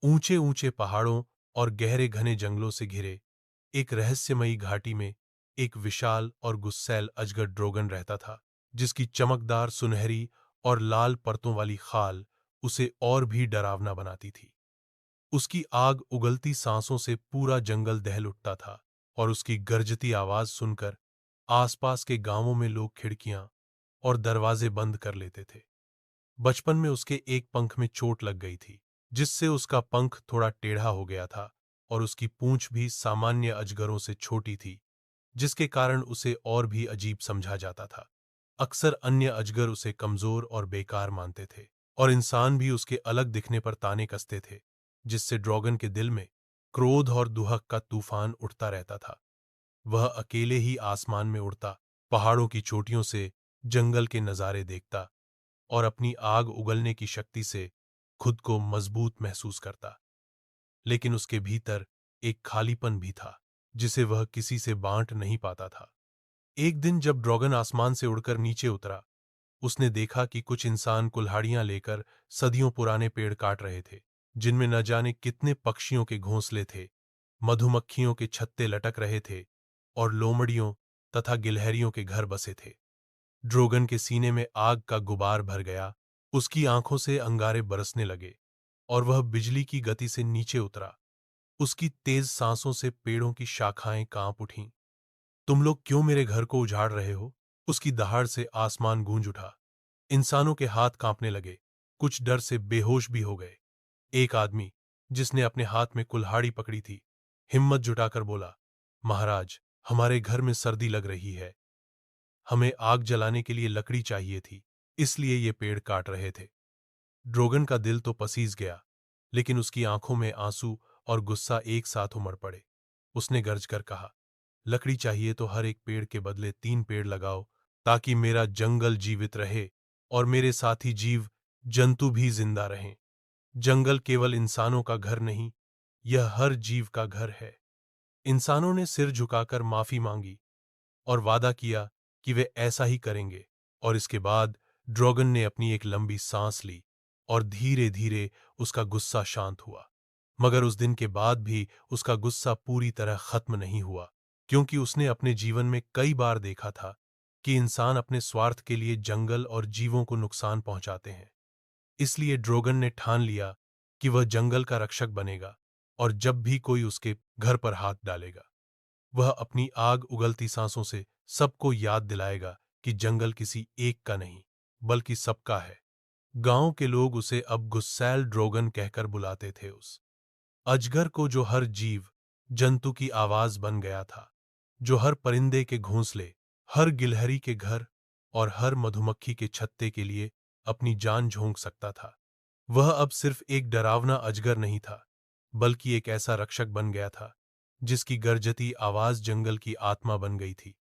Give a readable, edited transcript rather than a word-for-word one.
ऊंचे ऊंचे पहाड़ों और गहरे घने जंगलों से घिरे एक रहस्यमयी घाटी में एक विशाल और गुस्सैल अजगर ड्रोगन रहता था, जिसकी चमकदार सुनहरी और लाल परतों वाली खाल उसे और भी डरावना बनाती थी। उसकी आग उगलती सांसों से पूरा जंगल दहल उठता था और उसकी गरजती आवाज सुनकर आसपास के गांवों में लोग खिड़कियां और दरवाजे बंद कर लेते थे। बचपन में उसके एक पंख में चोट लग गई थी, जिससे उसका पंख थोड़ा टेढ़ा हो गया था और उसकी पूंछ भी सामान्य अजगरों से छोटी थी, जिसके कारण उसे और भी अजीब समझा जाता था। अक्सर अन्य अजगर उसे कमजोर और बेकार मानते थे और इंसान भी उसके अलग दिखने पर ताने कसते थे, जिससे ड्रैगन के दिल में क्रोध और दुहक का तूफान उठता रहता था। वह अकेले ही आसमान में उड़ता, पहाड़ों की चोटियों से जंगल के नजारे देखता और अपनी आग उगलने की शक्ति से खुद को मजबूत महसूस करता। लेकिन उसके भीतर एक खालीपन भी था, जिसे वह किसी से बांट नहीं पाता था। एक दिन जब ड्रैगन आसमान से उड़कर नीचे उतरा, उसने देखा कि कुछ इंसान कुल्हाड़ियां लेकर सदियों पुराने पेड़ काट रहे थे, जिनमें न जाने कितने पक्षियों के घोंसले थे, मधुमक्खियों के छत्ते लटक रहे थे और लोमड़ियों तथा गिलहरियों के घर बसे थे। ड्रैगन के सीने में आग का गुबार भर गया, उसकी आंखों से अंगारे बरसने लगे और वह बिजली की गति से नीचे उतरा। उसकी तेज सांसों से पेड़ों की शाखाएं कांप उठीं। तुम लोग क्यों मेरे घर को उजाड़ रहे हो? उसकी दहाड़ से आसमान गूंज उठा। इंसानों के हाथ कांपने लगे, कुछ डर से बेहोश भी हो गए। एक आदमी, जिसने अपने हाथ में कुल्हाड़ी पकड़ी थी, हिम्मत जुटाकर बोला, महाराज, हमारे घर में सर्दी लग रही है। हमें आग जलाने के लिए लकड़ी चाहिए थी, इसलिए ये पेड़ काट रहे थे। ड्रैगन का दिल तो पसीज गया, लेकिन उसकी आंखों में आंसू और गुस्सा एक साथ उमड़ पड़े। उसने गर्ज कर कहा, लकड़ी चाहिए तो हर एक पेड़ के बदले 3 पेड़ लगाओ, ताकि मेरा जंगल जीवित रहे और मेरे साथी जीव जंतु भी जिंदा रहें। जंगल केवल इंसानों का घर नहीं, यह हर जीव का घर है। इंसानों ने सिर झुकाकर माफी मांगी और वादा किया कि वे ऐसा ही करेंगे। और इसके बाद ड्रैगन ने अपनी एक लंबी सांस ली और धीरे धीरे उसका गुस्सा शांत हुआ। मगर उस दिन के बाद भी उसका गुस्सा पूरी तरह खत्म नहीं हुआ, क्योंकि उसने अपने जीवन में कई बार देखा था कि इंसान अपने स्वार्थ के लिए जंगल और जीवों को नुकसान पहुंचाते हैं। इसलिए ड्रैगन ने ठान लिया कि वह जंगल का रक्षक बनेगा और जब भी कोई उसके घर पर हाथ डालेगा, वह अपनी आग उगलती सांसों से सबको याद दिलाएगा कि जंगल किसी एक का नहीं, बल्कि सबका है। गांव के लोग उसे अब गुस्सैल ड्रैगन कहकर बुलाते थे, उस अजगर को जो हर जीव जंतु की आवाज बन गया था, जो हर परिंदे के घोंसले, हर गिलहरी के घर और हर मधुमक्खी के छत्ते के लिए अपनी जान झोंक सकता था। वह अब सिर्फ एक डरावना अजगर नहीं था, बल्कि एक ऐसा रक्षक बन गया था, जिसकी गरजती आवाज जंगल की आत्मा बन गई थी।